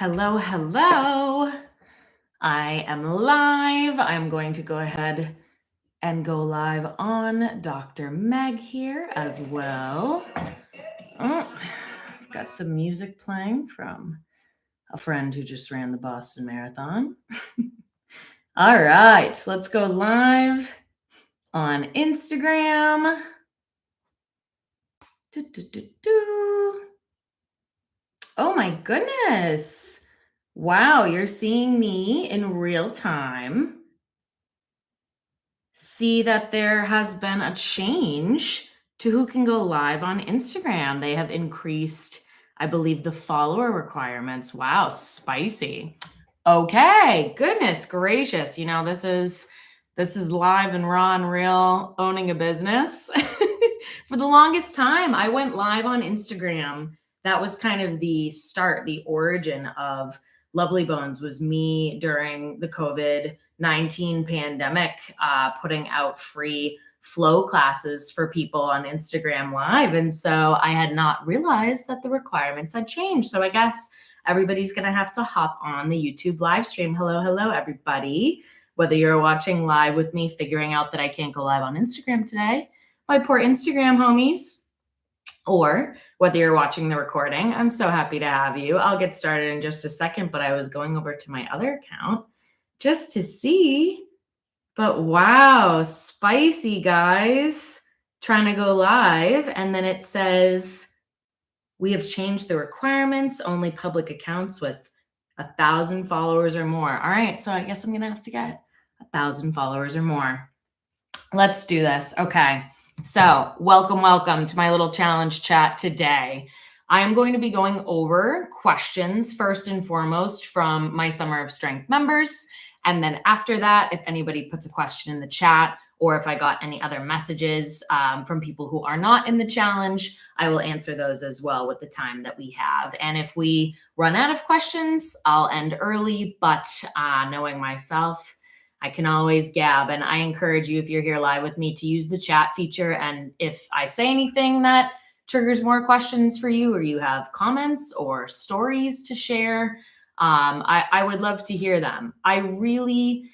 Hello, hello. I am live. I'm going to go ahead and go live on Dr. Meg here as well. I've got some music playing from a friend who just ran the Boston Marathon. All right, let's go live on Instagram. Oh my goodness. Wow, you're seeing me in real time. See that there has been a change to who can go live on Instagram. They have increased, I believe, the follower requirements. Wow, spicy. Okay, goodness gracious. This is live and raw and real, owning a business. For the longest time, I went live on Instagram. That was kind of the start, the origin of Lovely Bones was me during the COVID-19 pandemic, putting out free flow classes for people on Instagram Live. And so I had not realized that the requirements had changed. So I guess everybody's going to have to hop on the YouTube live stream. Hello, everybody. Whether you're watching live with me, figuring out that I can't go live on Instagram today, my poor Instagram homies, or whether you're watching the recording, I'm so happy to have you. I'll get started in just a second, but I was going over to my other account just to see. But wow, spicy, guys. Trying to go live, and then it says, we have changed the requirements, only public accounts with 1,000 followers or more. All right, so I guess I'm going to have to get 1,000 followers or more. Let's do this. Okay. So welcome to my little challenge chat today. I am going to be going over questions first and foremost from my Summer of Strength members. And then after that, if anybody puts a question in the chat, or if I got any other messages from people who are not in the challenge, I will answer those as well with the time that we have. And if we run out of questions, I'll end early, but knowing myself, I can always gab. And I encourage you, if you're here live with me, to use the chat feature. And if I say anything that triggers more questions for you, or you have comments or stories to share, I would love to hear them. I really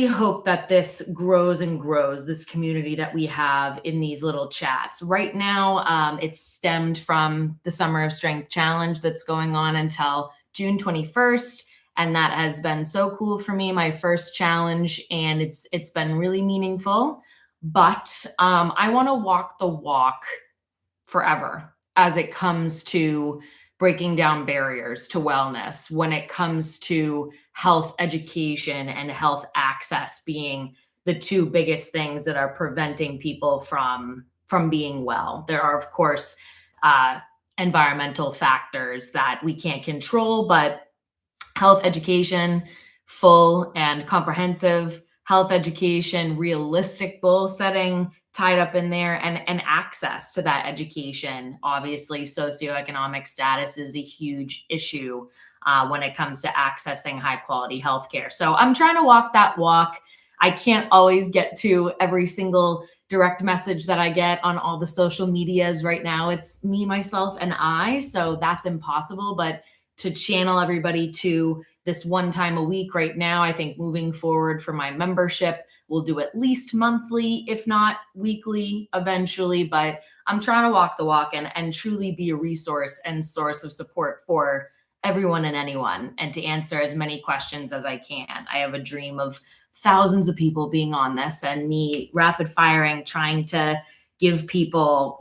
hope that this grows and grows, this community that we have in these little chats. Right now, it's stemmed from the Summer of Strength Challenge that's going on until June 21st. And that has been so cool for me, my first challenge, and it's been really meaningful. But I want to walk the walk forever as it comes to breaking down barriers to wellness, when it comes to health education and health access being the two biggest things that are preventing people from being well. There are, of course, environmental factors that we can't control, but health education, full and comprehensive health education, realistic goal setting tied up in there, and access to that education. Obviously, socioeconomic status is a huge issue when it comes to accessing high quality healthcare. So I'm trying to walk that walk. I can't always get to every single direct message that I get on all the social medias right now. It's me, myself, and I. So that's impossible. But to channel everybody to this one time a week right now, I think moving forward for my membership, we'll do at least monthly, if not weekly eventually. But I'm trying to walk the walk and truly be a resource and source of support for everyone and anyone, and to answer as many questions as I can. I have a dream of thousands of people being on this, and me rapid firing, trying to give people,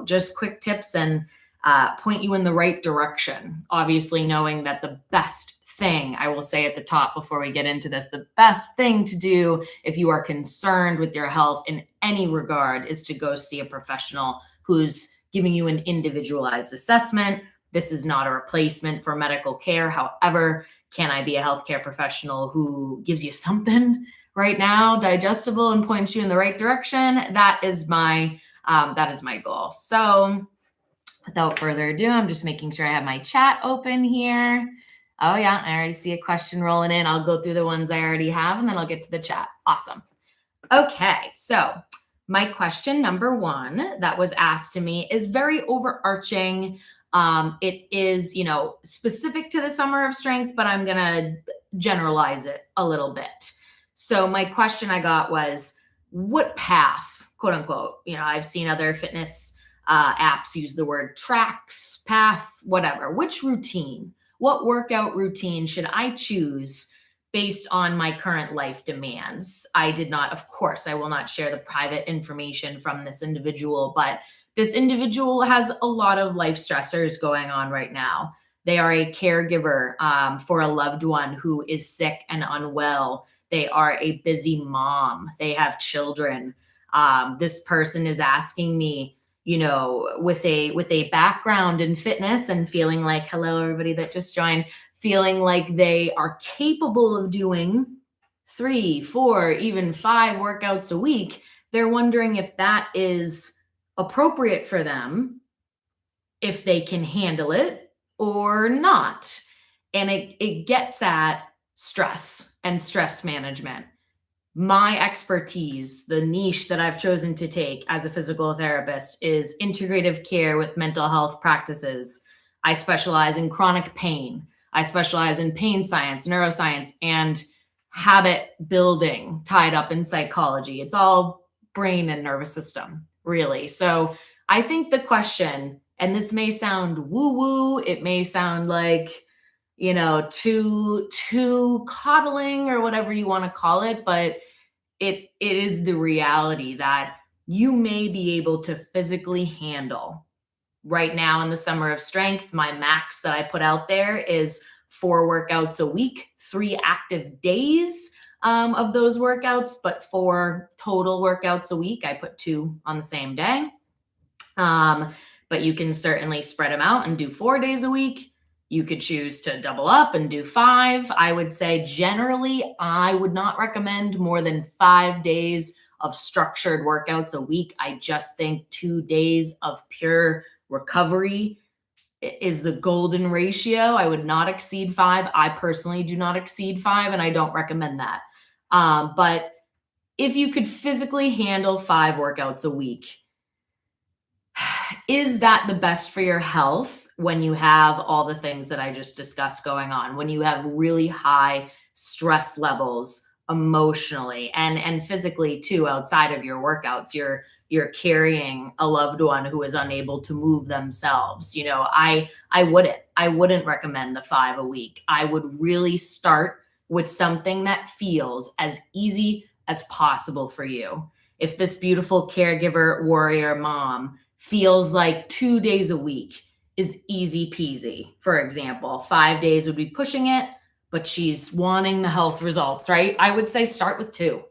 just quick tips and point you in the right direction. Obviously, knowing that the best thing, I will say at the top before we get into this, the best thing to do if you are concerned with your health in any regard is to go see a professional who's giving you an individualized assessment. This is not a replacement for medical care. However, can I be a healthcare professional who gives you something right now, digestible, and points you in the right direction? That is my goal. So without further ado, I'm just making sure I have my chat open here. Oh yeah, I already see a question rolling in. I'll go through the ones I already have, and then I'll get to the chat. Awesome. Okay, so my question number one that was asked to me is very overarching. It is, specific to the summer of strength, but I'm going to generalize it a little bit. So my question I got was, what path, quote unquote, I've seen other fitness apps use the word tracks, path, whatever. Which routine, what workout routine should I choose based on my current life demands? I did not, of course, I will not share the private information from this individual, but this individual has a lot of life stressors going on right now. They are a caregiver for a loved one who is sick and unwell. They are a busy mom. They have children. This person is asking me, with a background in fitness and feeling like, hello, everybody that just joined, feeling like they are capable of doing 3, 4, even 5 workouts a week. They're wondering if that is appropriate for them, if they can handle it or not. And it gets at stress and stress management. My expertise, the niche that I've chosen to take as a physical therapist, is integrative care with mental health practices. I specialize in chronic pain. I specialize in pain science, neuroscience, and habit building tied up in psychology. It's all brain and nervous system, really. So I think the question, and this may sound woo-woo, it may sound like, too coddling or whatever you want to call it, but it is the reality that you may be able to physically handle. Right now in the summer of strength, my max that I put out there is 4 workouts a week, 3 active days of those workouts, but 4 total workouts a week. I put 2 on the same day. But you can certainly spread them out and do 4 days a week. You could choose to double up and do 5. I would say generally, I would not recommend more than 5 days of structured workouts a week. I just think 2 days of pure recovery is the golden ratio. I would not exceed 5. I personally do not exceed 5, and I don't recommend that. But if you could physically handle 5 workouts a week, is that the best for your health when you have all the things that I just discussed going on, when you have really high stress levels emotionally and physically too, outside of your workouts? You're carrying a loved one who is unable to move themselves. I wouldn't recommend the 5 a week. I would really start with something that feels as easy as possible for you. If this beautiful caregiver warrior mom feels like 2 days a week is easy peasy, for example, 5 days would be pushing it, but she's wanting the health results, right? I would say start with 2.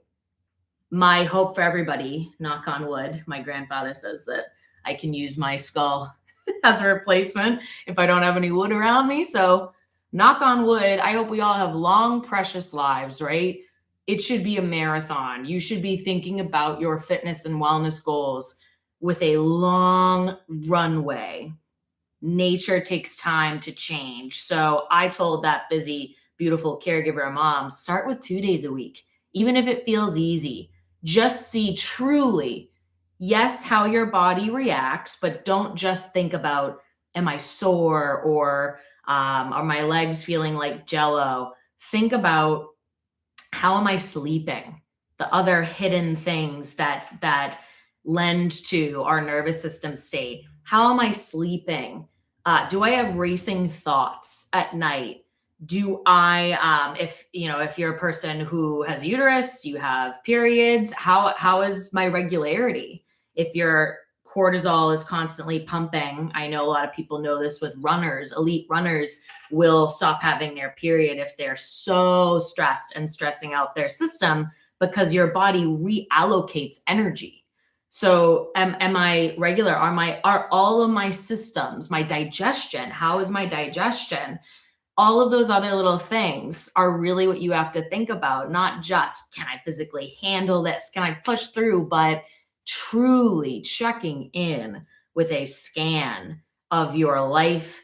My hope for everybody, knock on wood, my grandfather says that I can use my skull as a replacement if I don't have any wood around me. So knock on wood, I hope we all have long, precious lives, right? It should be a marathon. You should be thinking about your fitness and wellness goals with a long runway. Nature takes time to change. So I told that busy, beautiful caregiver mom, start with 2 days a week, even if it feels easy. Just see truly, yes, how your body reacts, but don't just think about, am I sore or are my legs feeling like jello? Think about, how am I sleeping? The other hidden things that lend to our nervous system state. How am I sleeping? Do I have racing thoughts at night? Do I, if you're a person who has a uterus, you have periods, how is my regularity? If your cortisol is constantly pumping, I know a lot of people know this with runners, elite runners will stop having their period if they're so stressed and stressing out their system, because your body reallocates energy. So am I regular? Are all of my systems, my digestion, how is my digestion? All of those other little things are really what you have to think about, not just, can I physically handle this? Can I push through? But truly checking in with a scan of your life,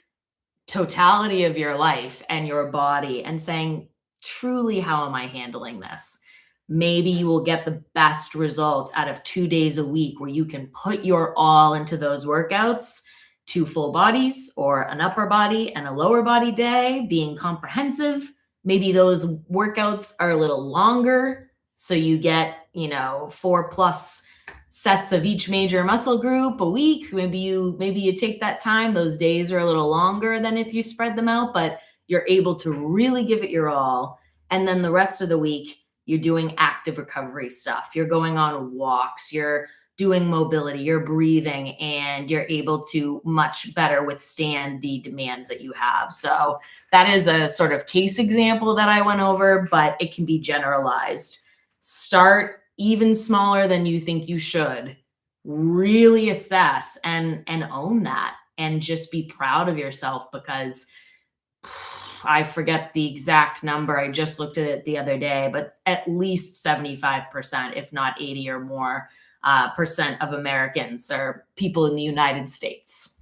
totality of your life and your body, and saying, truly, how am I handling this? Maybe you will get the best results out of 2 days a week where you can put your all into those workouts 2 full bodies or an upper body and a lower body day, being comprehensive. Maybe those workouts are a little longer, so you get, 4+ sets of each major muscle group a week. Maybe you take that time. Those days are a little longer than if you spread them out, but you're able to really give it your all. And then the rest of the week, you're doing active recovery stuff. You're going on walks, you're doing mobility, you're breathing, and you're able to much better withstand the demands that you have. So that is a sort of case example that I went over, but it can be generalized. Start even smaller than you think you should. Really assess and own that, and just be proud of yourself, because I forget the exact number. I just looked at it the other day, but at least 75%, if not 80 or more percent of Americans, or people in the United States,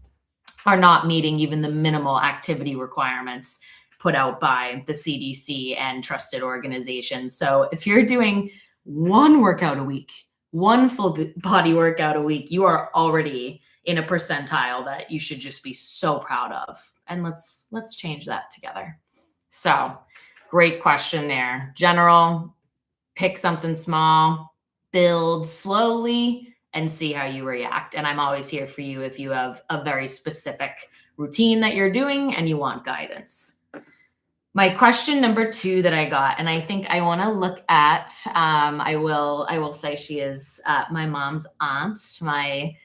are not meeting even the minimal activity requirements put out by the CDC and trusted organizations. So if you're doing one workout a week, one full body workout a week, you are already in a percentile that you should just be so proud of. And let's change that together. So great question there. General, pick something small, build slowly, and see how you react. And I'm always here for you if you have a very specific routine that you're doing and you want guidance. My question number 2 that I got, and I think I want to look at, I will say she is my mom's aunt, my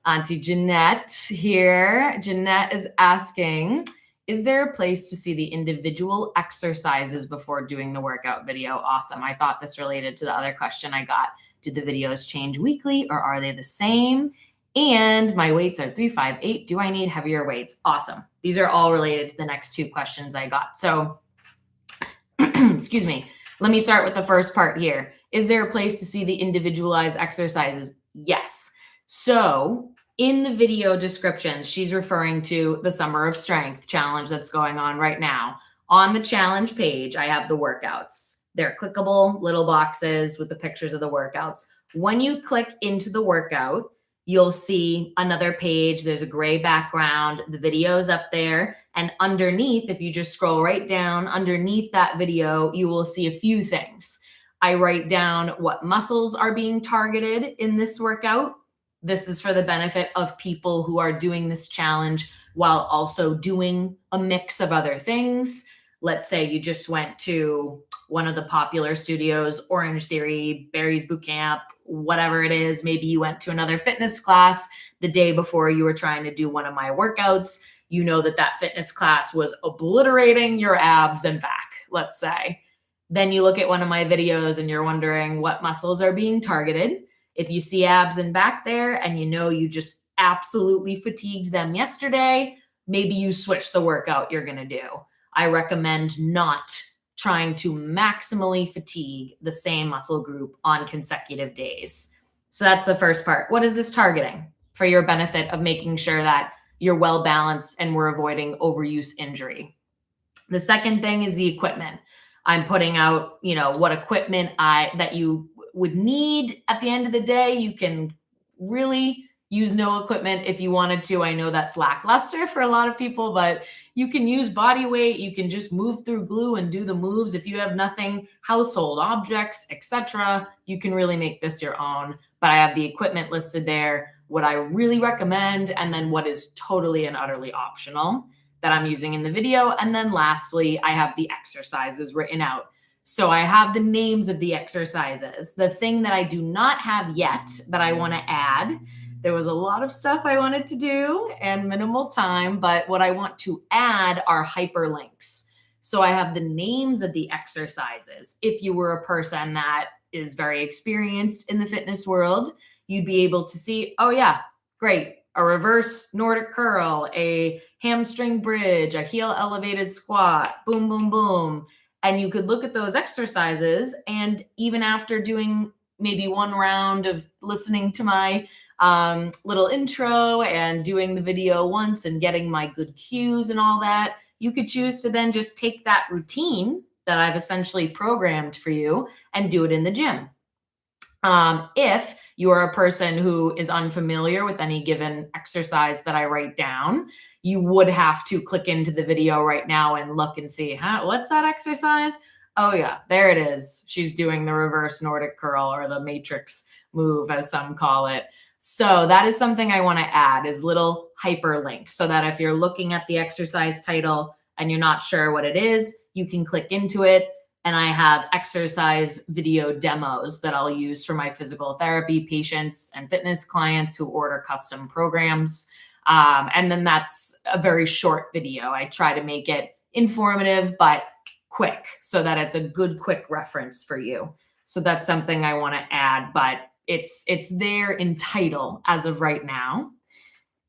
Auntie Jeanette here. Jeanette is asking, is there a place to see the individual exercises before doing the workout video? Awesome. I thought this related to the other question I got. Do the videos change weekly, or are they the same? And my weights are 358. Do I need heavier weights? Awesome. These are all related to the next 2 questions I got. So, excuse me. Let me start with the first part here. Is there a place to see the individualized exercises? Yes. So in the video description, she's referring to the Summer of Strength challenge that's going on right now. On the challenge page, I have the workouts. They're clickable little boxes with the pictures of the workouts. When you click into the workout, you'll see another page. There's a gray background. The video's up there. And underneath, if you just scroll right down, underneath that video, you will see a few things. I write down what muscles are being targeted in this workout. This is for the benefit of people who are doing this challenge while also doing a mix of other things. Let's say you just went to one of the popular studios, Orange Theory, Barry's Boot Camp, whatever it is. Maybe you went to another fitness class the day before you were trying to do one of my workouts. You know that fitness class was obliterating your abs and back, let's say. Then you look at one of my videos and you're wondering what muscles are being targeted. If you see abs and back there and you know you just absolutely fatigued them yesterday, maybe you switch the workout you're going to do. I recommend not trying to maximally fatigue the same muscle group on consecutive days. So that's the first part. What is this targeting? For your benefit of making sure that you're well balanced and we're avoiding overuse injury. The second thing is the equipment. I'm putting out, what equipment that you would need at the end of the day. You can really use no equipment if you wanted to. I know that's lackluster for a lot of people, but you can use body weight. You can just move through glue and do the moves. If you have nothing, household objects, etc., you can really make this your own. But I have the equipment listed there, what I really recommend, and then what is totally and utterly optional that I'm using in the video. And then lastly, I have the exercises written out. So I have the names of the exercises. The thing that I do not have yet that I want to add, there was a lot of stuff I wanted to do and minimal time, but what I want to add are hyperlinks. So I have the names of the exercises. If you were a person that is very experienced in the fitness world, you'd be able to see, oh yeah, great. A reverse Nordic curl, a hamstring bridge, a heel elevated squat, boom, boom, boom. And you could look at those exercises, and even after doing maybe one round of listening to my little intro and doing the video once and getting my good cues and all that, you could choose to then just take that routine that I've essentially programmed for you and do it in the gym. If you are a person who is unfamiliar with any given exercise that I write down, you would have to click into the video right now and look and see, what's that exercise? Oh yeah, there it is. She's doing the reverse Nordic curl, or the matrix move, as some call it. So that is something I want to add, is little hyperlink, so that if you're looking at the exercise title and you're not sure what it is, you can click into it. And I have exercise video demos that I'll use for my physical therapy patients and fitness clients who order custom programs. And then that's a very short video. I try to make it informative, but quick, so that it's a good, quick reference for you. So that's something I want to add, but it's there in title as of right now.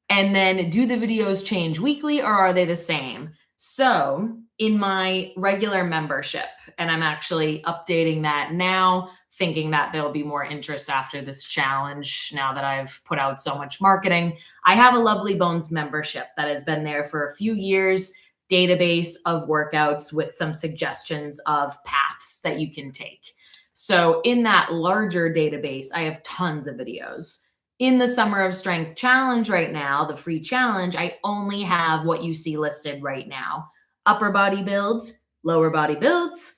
And then, do the videos change weekly, or are they the same? So in my regular membership, and I'm actually updating that now, thinking that there'll be more interest after this challenge, now that I've put out so much marketing. I have a Lovely Bones membership that has been there for a few years, database of workouts with some suggestions of paths that you can take. So in that larger database, I have tons of videos. In the Summer of Strength challenge right now, the free challenge, I only have what you see listed right now: upper body builds, lower body builds,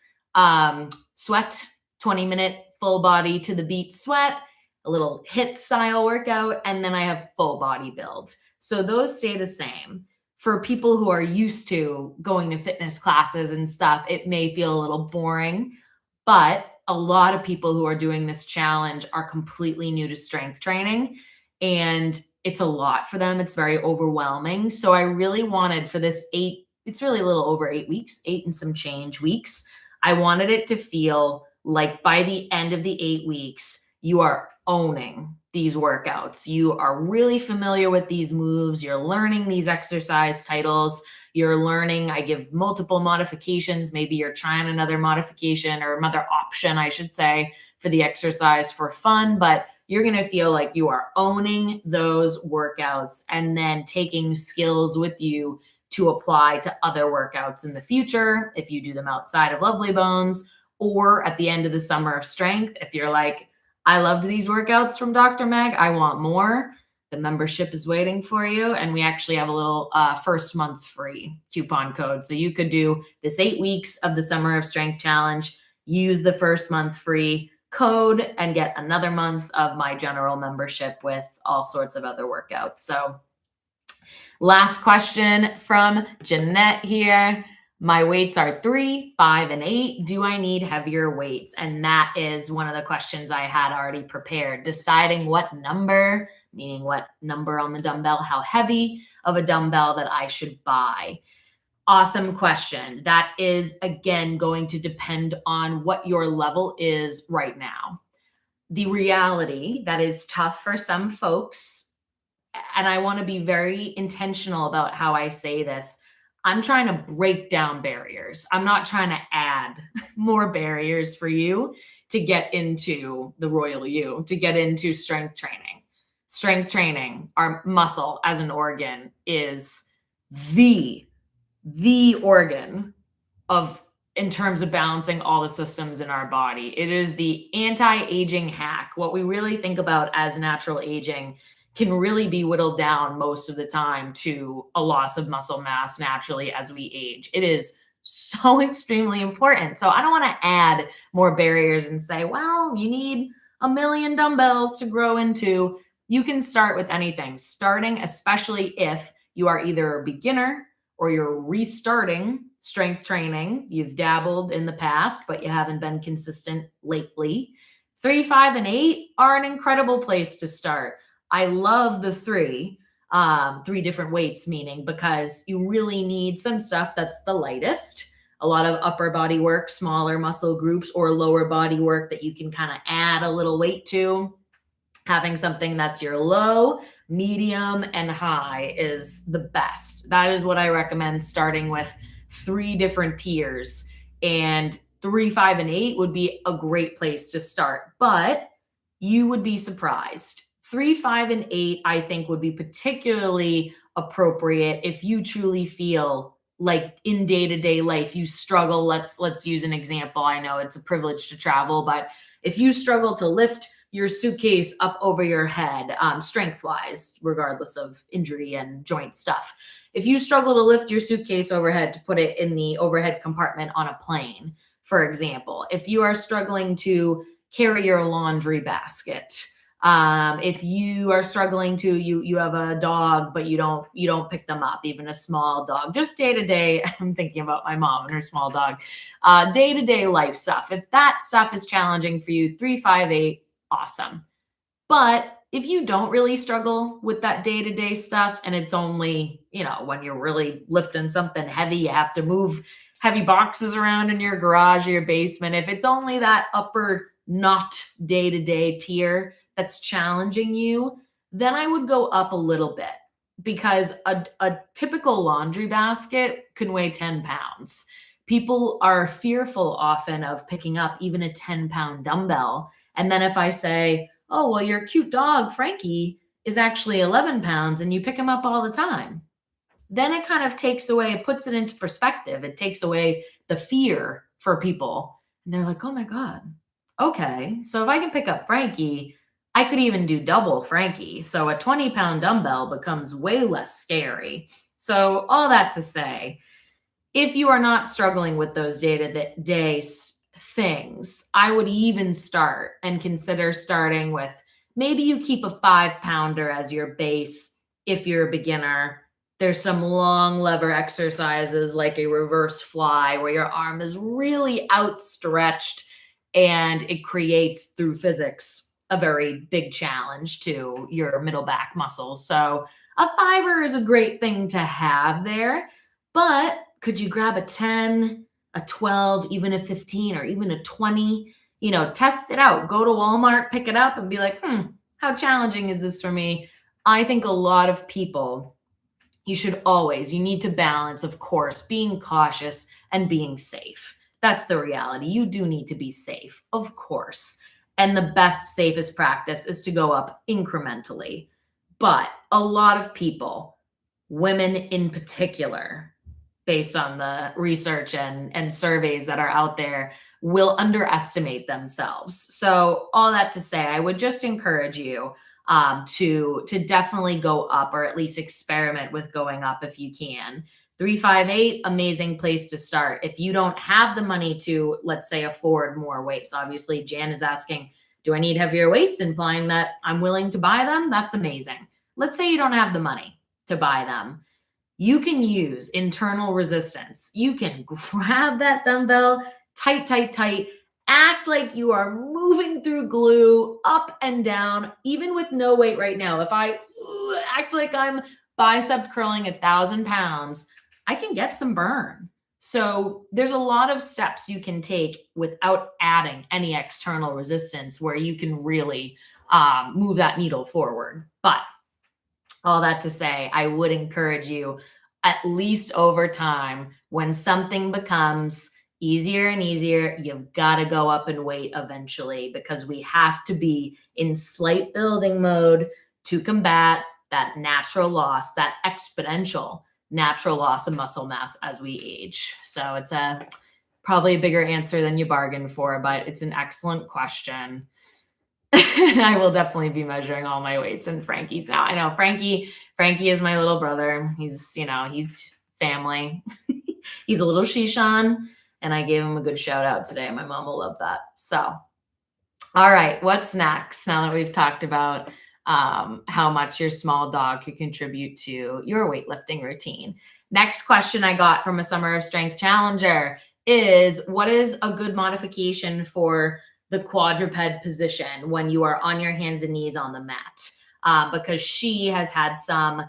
sweat, 20-minute full body to the beat sweat, a little HIIT style workout, and then I have full body build. So those stay the same. For people who are used to going to fitness classes and stuff, it may feel a little boring, but a lot of people who are doing this challenge are completely new to strength training, and it's a lot for them. It's very overwhelming. So I really wanted, for this it's really a little over 8 weeks, 8 and some change weeks, I wanted it to feel like by the end of the 8 weeks, you are owning these workouts. You are really familiar with these moves. You're learning these exercise titles. You're learning, I give multiple modifications. Maybe you're trying another modification, or another option, I should say, for the exercise for fun, but you're going to feel like you are owning those workouts and then taking skills with you to apply to other workouts in the future, if you do them outside of Lovely Bones, or at the end of the Summer of Strength, if you're like, I loved these workouts from Dr. Meg, I want more. The membership is waiting for you. And we actually have a little first month free coupon code. So you could do this 8 weeks of the Summer of Strength challenge, use the first month free code, and get another month of my general membership with all sorts of other workouts. So last question from Jeanette here. My weights are 3, 5, and 8. Do I need heavier weights? And that is one of the questions I had already prepared. Deciding what number, meaning what number on the dumbbell, how heavy of a dumbbell that I should buy. Awesome question. That is, again, going to depend on what your level is right now. The reality that is tough for some folks, and I want to be very intentional about how I say this, I'm trying to break down barriers. I'm not trying to add more barriers for you to get into the royal you, to get into strength training. Strength training, our muscle as an organ, is the organ of, in terms of balancing all the systems in our body. It is the anti-aging hack. What we really think about as natural aging can really be whittled down most of the time to a loss of muscle mass naturally as we age. It is so extremely important. So I don't want to add more barriers and say, well, you need 1,000,000 dumbbells to grow into. You can start with anything. Starting, especially if you are either a beginner or you're restarting strength training, you've dabbled in the past, but you haven't been consistent lately. 3, 5, and 8 are an incredible place to start. I love the 3 different weights, meaning, because you really need some stuff that's the lightest, a lot of upper body work, smaller muscle groups, or lower body work that you can kind of add a little weight to. Having something that's your low, medium, and high is the best. That is what I recommend, starting with 3 different tiers. And 3, 5, and 8 would be a great place to start, but you would be surprised. 3, 5, and 8, I think, would be particularly appropriate if you truly feel like in day-to-day life you struggle. Let's use an example. I know it's a privilege to travel, but if you struggle to lift your suitcase up over your head, strength wise, regardless of injury and joint stuff. If you struggle to lift your suitcase overhead to put it in the overhead compartment on a plane, for example, if you are struggling to carry your laundry basket, if you are struggling to, you have a dog, but you don't pick them up, even a small dog, just day to day. I'm thinking about my mom and her small dog, day to day life stuff. If that stuff is challenging for you, 358, awesome. But if you don't really struggle with that day to day stuff, and it's only, when you're really lifting something heavy, you have to move heavy boxes around in your garage or your basement. If it's only that upper, not day to day tier that's challenging you, then I would go up a little bit, because a typical laundry basket can weigh 10 pounds. People are fearful often of picking up even a 10-pound dumbbell. And then if I say, oh, well, your cute dog, Frankie, is actually 11 pounds and you pick him up all the time, then it kind of takes away, it puts it into perspective. It takes away the fear for people. And they're like, oh my God, okay. So if I can pick up Frankie, I could even do double Frankie. So a 20-pound dumbbell becomes way less scary. So all that to say, if you are not struggling with those day-to-day things, I would even start and consider starting with, maybe you keep a 5-pounder as your base if you're a beginner. There's some long lever exercises like a reverse fly where your arm is really outstretched, and it creates, through physics, a very big challenge to your middle back muscles. So a 5er is a great thing to have there, but could you grab a 10, a 12, even a 15, or even a 20? Test it out. Go to Walmart, pick it up, and be like, how challenging is this for me? I think a lot of people, you need to balance, of course, being cautious and being safe. That's the reality. You do need to be safe, of course. And the best, safest practice is to go up incrementally. But a lot of people, women in particular, based on the research and surveys that are out there, will underestimate themselves. So all that to say, I would just encourage you to definitely go up, or at least experiment with going up if you can. 358, amazing place to start. If you don't have the money to, let's say, afford more weights, obviously Jan is asking, do I need heavier weights? Implying that I'm willing to buy them. That's amazing. Let's say you don't have the money to buy them. You can use internal resistance. You can grab that dumbbell tight, tight, tight, act like you are moving through glue up and down, even with no weight right now. If I act like I'm bicep curling 1,000 pounds, I can get some burn. So there's a lot of steps you can take without adding any external resistance where you can really move that needle forward. But all that to say, I would encourage you, at least over time, when something becomes easier and easier, you've got to go up in weight eventually, because we have to be in slight building mode to combat that natural loss, that exponential natural loss of muscle mass as we age. So it's probably a bigger answer than you bargained for, but it's an excellent question. I will definitely be measuring all my weights and Frankie's now. I know Frankie is my little brother. He's family. He's a little Shishan, and I gave him a good shout out today. My mom will love that. So, all right, what's next? Now that we've talked about how much your small dog could contribute to your weightlifting routine. Next question I got from a Summer of Strength challenger is, what is a good modification for the quadruped position when you are on your hands and knees on the mat? Because she has had some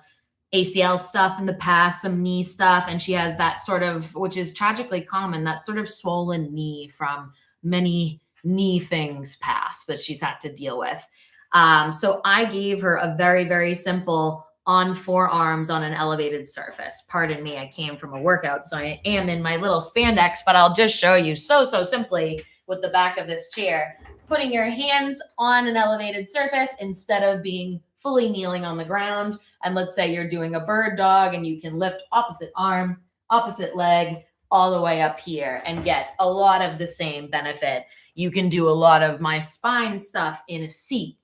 ACL stuff in the past, some knee stuff, and she has that sort of, which is tragically common, that sort of swollen knee from many knee things past that she's had to deal with. So I gave her a very, very simple on forearms on an elevated surface. Pardon me, I came from a workout, so I am in my little spandex, but I'll just show you so simply with the back of this chair, putting your hands on an elevated surface instead of being fully kneeling on the ground. And let's say you're doing a bird dog and you can lift opposite arm, opposite leg, all the way up here and get a lot of the same benefit. You can do a lot of my spine stuff in a seat,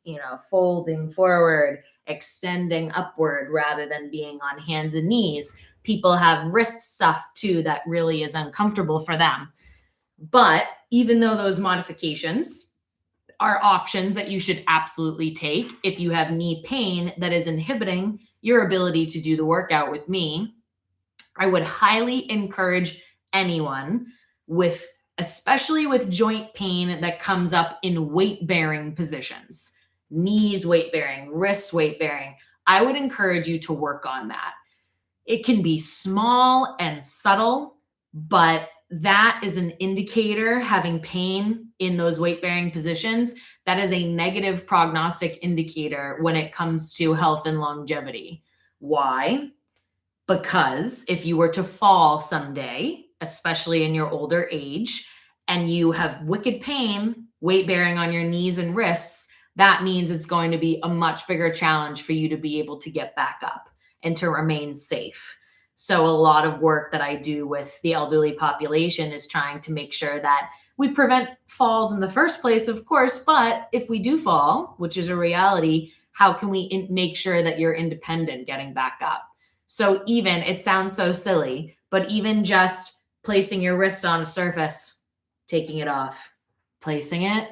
folding forward, extending upward rather than being on hands and knees. People have wrist stuff too that really is uncomfortable for them. But even though those modifications are options that you should absolutely take if you have knee pain that is inhibiting your ability to do the workout with me, I would highly encourage anyone especially with joint pain that comes up in weight bearing positions, knees weight bearing, wrists weight bearing. I would encourage you to work on that. It can be small and subtle, but that is an indicator. Having pain in those weight bearing positions, that is a negative prognostic indicator when it comes to health and longevity. Why? Because if you were to fall someday, especially in your older age, and you have wicked pain, weight bearing on your knees and wrists, that means it's going to be a much bigger challenge for you to be able to get back up and to remain safe. So a lot of work that I do with the elderly population is trying to make sure that we prevent falls in the first place, of course, but if we do fall, which is a reality, how can we make sure that you're independent getting back up? So it sounds so silly, but even just placing your wrist on a surface, taking it off, placing it,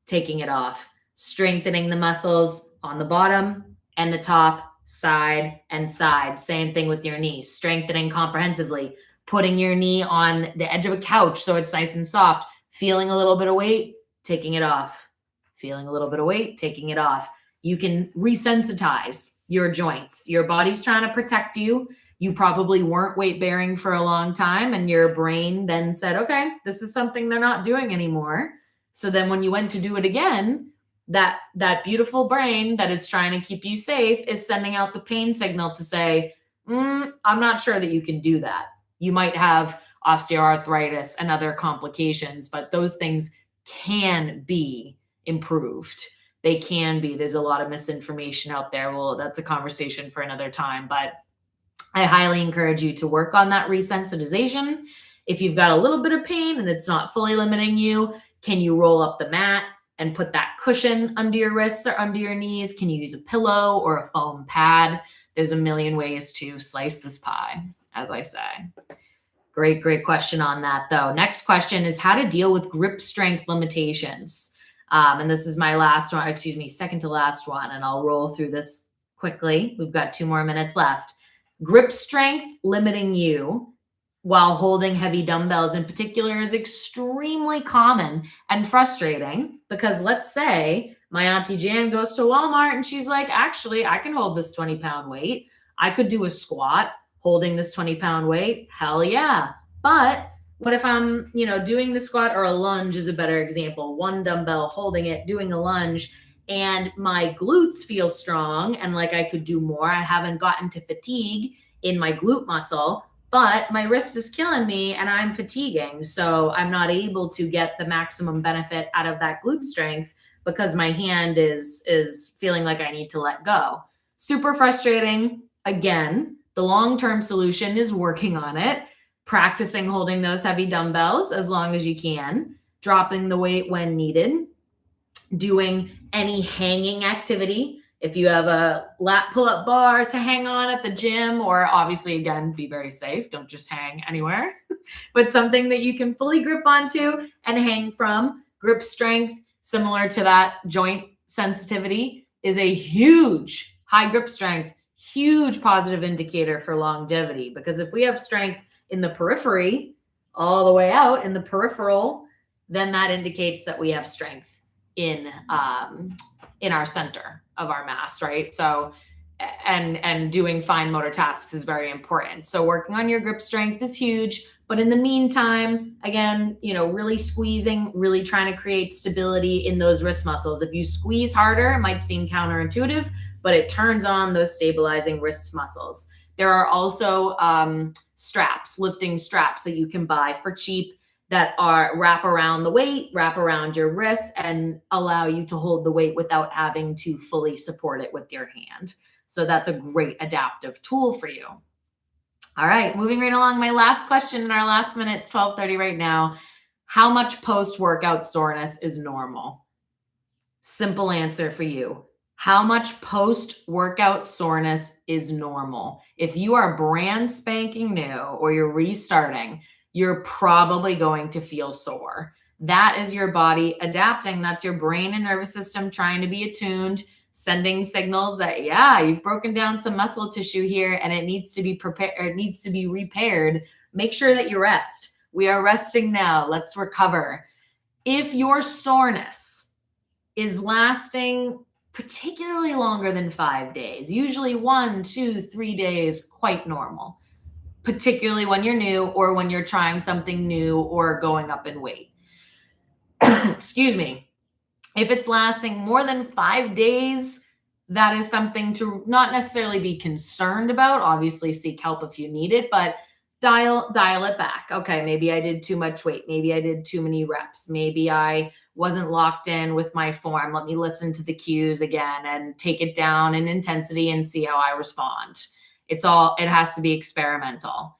taking it off, strengthening the muscles on the bottom and the top, side and side. Same thing with your knees, strengthening comprehensively, putting your knee on the edge of a couch so it's nice and soft, feeling a little bit of weight, taking it off, feeling a little bit of weight, taking it off. You can resensitize your joints. Your body's trying to protect you. You probably weren't weight bearing for a long time, and your brain then said, okay, this is something they're not doing anymore. So then when you went to do it again, that beautiful brain that is trying to keep you safe is sending out the pain signal to say, I'm not sure that you can do that. You might have osteoarthritis and other complications, but those things can be improved. They can be. There's a lot of misinformation out there. Well, that's a conversation for another time, but I highly encourage you to work on that resensitization. If you've got a little bit of pain and it's not fully limiting you, can you roll up the mat and put that cushion under your wrists or under your knees? Can you use a pillow or a foam pad? There's a million ways to slice this pie, as I say. Great question on that, though. Next question is how to deal with grip strength limitations. And this is my second to last one, and I'll roll through this quickly. We've got 2 more minutes left. Grip strength limiting you while holding heavy dumbbells in particular is extremely common and frustrating, because let's say my Auntie Jan goes to Walmart and she's like, actually, I can hold this 20-pound weight. I could do a squat holding this 20-pound weight. Hell yeah. But what if I'm, doing the squat, or a lunge is a better example, 1 dumbbell holding it, doing a lunge, and my glutes feel strong and like I could do more. I haven't gotten to fatigue in my glute muscle, but my wrist is killing me and I'm fatiguing. So I'm not able to get the maximum benefit out of that glute strength because my hand is feeling like I need to let go. Super frustrating. Again, the long-term solution is working on it, practicing holding those heavy dumbbells as long as you can, dropping the weight when needed, doing any hanging activity. If you have a lat pull-up bar to hang on at the gym, or obviously, again, be very safe. Don't just hang anywhere, but something that you can fully grip onto and hang from. Grip strength, similar to that joint sensitivity, is a huge high grip strength, huge positive indicator for longevity. Because if we have strength in the periphery all the way out in the peripheral, then that indicates that we have strength in our center of our mass, right? So, and doing fine motor tasks is very important. So working on your grip strength is huge, but in the meantime, again, really squeezing, really trying to create stability in those wrist muscles. If you squeeze harder, it might seem counterintuitive, but it turns on those stabilizing wrist muscles. There are also lifting straps that you can buy for cheap that wrap around the weight, wrap around your wrists, and allow you to hold the weight without having to fully support it with your hand. So that's a great adaptive tool for you. All right, moving right along. My last question in our last minute, it's 12:30 right now. How much post-workout soreness is normal? Simple answer for you. How much post-workout soreness is normal? If you are brand spanking new or you're restarting, you're probably going to feel sore. That is your body adapting. That's your brain and nervous system trying to be attuned, sending signals that, yeah, you've broken down some muscle tissue here and it needs to be prepared, it needs to be repaired. Make sure that you rest. We are resting now. Let's recover. If your soreness is lasting particularly longer than 5 days, usually 1, 2, 3 days, quite normal, particularly when you're new or when you're trying something new or going up in weight. Excuse me. If it's lasting more than 5 days, that is something to not necessarily be concerned about. Obviously, seek help if you need it, but dial it back. Okay, maybe I did too much weight. Maybe I did too many reps. Maybe I wasn't locked in with my form. Let me listen to the cues again and take it down in intensity and see how I respond. It has to be experimental.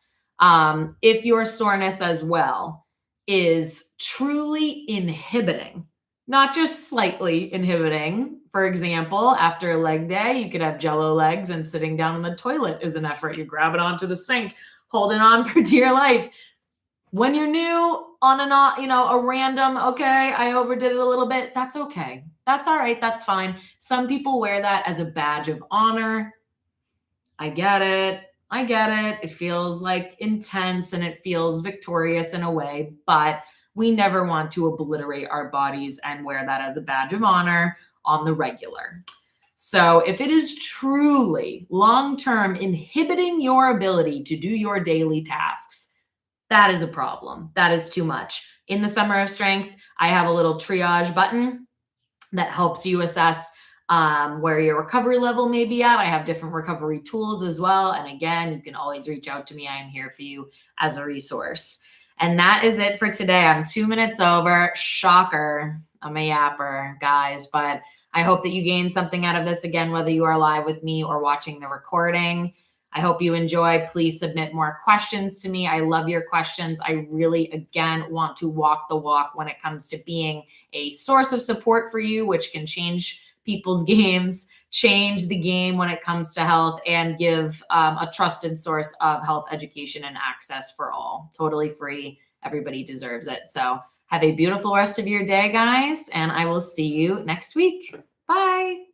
If your soreness as well is truly inhibiting, not just slightly inhibiting. For example, after a leg day, you could have jello legs and sitting down in the toilet is an effort. You grab it onto the sink, holding on for dear life. When you're new on a random, okay, I overdid it a little bit. That's okay. That's all right. That's fine. Some people wear that as a badge of honor. I get it. It feels like intense and it feels victorious in a way, but we never want to obliterate our bodies and wear that as a badge of honor on the regular. So if it is truly long-term inhibiting your ability to do your daily tasks, that is a problem. That is too much. In the Summer of Strength, I have a little triage button that helps you assess where your recovery level may be at. I have different recovery tools as well. And again, you can always reach out to me. I am here for you as a resource. And that is it for today. I'm 2 minutes over. Shocker. I'm a yapper, guys. But I hope that you gained something out of this, again, whether you are live with me or watching the recording. I hope you enjoy. Please submit more questions to me. I love your questions. I really, again, want to walk the walk when it comes to being a source of support for you, which can change people's games, change the game when it comes to health, and give a trusted source of health education and access for all. Totally free. Everybody deserves it. So have a beautiful rest of your day, guys, and I will see you next week. Bye.